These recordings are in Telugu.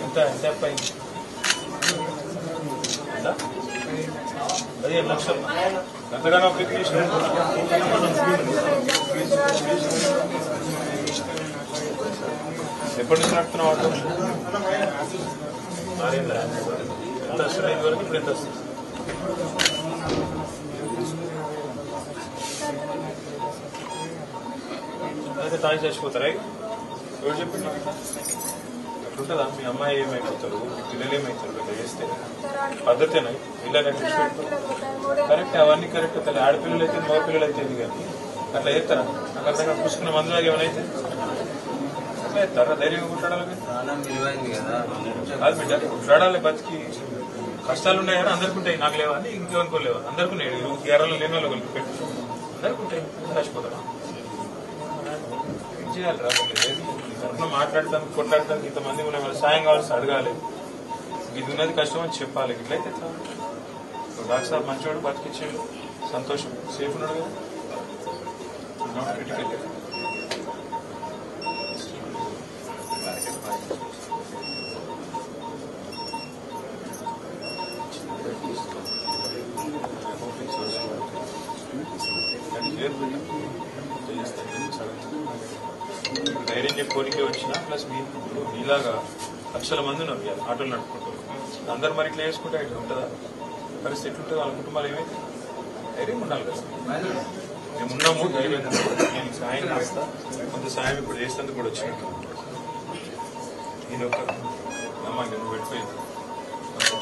ఎంత అయింది? 15 లక్షలు ఎంతగానో అప్లికేషన్. ఎప్పటి నుంచి నడుపుతున్నావు ఆటో? 6 ఏళ్ళ. ఎంత వస్తుంది ఇది వరకు? ఇప్పుడు ఎంత వస్తుంది? అయితే తాగి చచ్చిపోతారా? ఎవరు చెప్పిండు? అట్లుంటుందా? మీ అమ్మాయి ఏమైపోతారు, మీ పిల్లలు ఏమైతారు? ఇట్లా చేస్తే పద్ధతేనా? ఇలాగ కరెక్ట్, అవన్నీ కరెక్ట్. తల్లి ఆడపిల్లలు అయితే మగ పిల్లలు అయితే కానీ అట్లా చేస్తారా? నాకు అర్థంగా పుసుకున్న మందులాగా ఏమైనా అట్లా చేస్తారా? ధైర్యంగా కుట్టాడాలి కాదు బిడ్డ, కుట్టాడాలి. బతికి కష్టాలు ఉన్నాయి కానీ అందరికి ఉంటాయి. నాకు లేవా అని ఇంకేమనుకోలేవా? అందరికి ఉన్నాయి. కేరళలో లేని వాళ్ళు కలిపి పెట్టు, అందరికి ఉంటాయి. చచ్చిపోతారా? ఏం చేయాలి రా? మాట్లాడటానికి కొట్లాడటానికి ఇంతమంది ఉన్న వాళ్ళు సాయం కావాల్సి అడగాలి. ఇది ఉన్నది కష్టం అని చెప్పాలి. ఇట్లయితే డాక్టర్ సాబ్ మంచివాడు, బతికిచ్చాడు, సంతోషం, సేఫ్ ఉన్నాడు కదా. ధైర్యం చెప్పి కోరికే వచ్చినా ప్లస్ మీలాగా లక్షల మంది ఉన్నారు ఆటోలు నడుపుకుంటారు. అందరు మరి ఇట్లా వేసుకుంటే ఇట్లా ఉంటుందా? పరిస్థితి ఎట్లుంటుంది? వాళ్ళ కుటుంబాలు ఏమైతే ధైర్యం ఉండాలి కదా. మేము ఉన్నాము, ధైర్యం. నేను సాయం చేస్తా, కొంత సాయం ఇప్పుడు చేసేందుకు కూడా వచ్చినట్టు. నేను ఒక నమ్మకం నువ్వు పెట్టిపోయింది.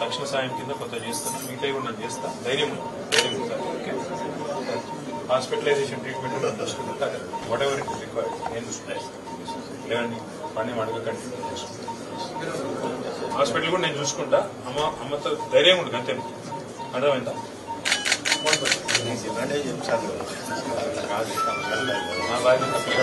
తక్షణ సాయం కింద కొంత చేస్తాను, మిగతా కూడా నేను చేస్తా. ధైర్యం ఉంటాను. ఓకే, హాస్పిటలైజేషన్ ట్రీట్మెంట్ చూసుకుంటా. వాట్ ఎవర్ ఇట్ రిక్వైర్డ్ నేను చూసుకుంటాను. లేదండి పని అడగకండి, హాస్పిటల్ కూడా నేను చూసుకుంటా. అమ్మతో ధైర్యం ఉంటుంది అంతే. అర్థమైందా? నా బాధ్యత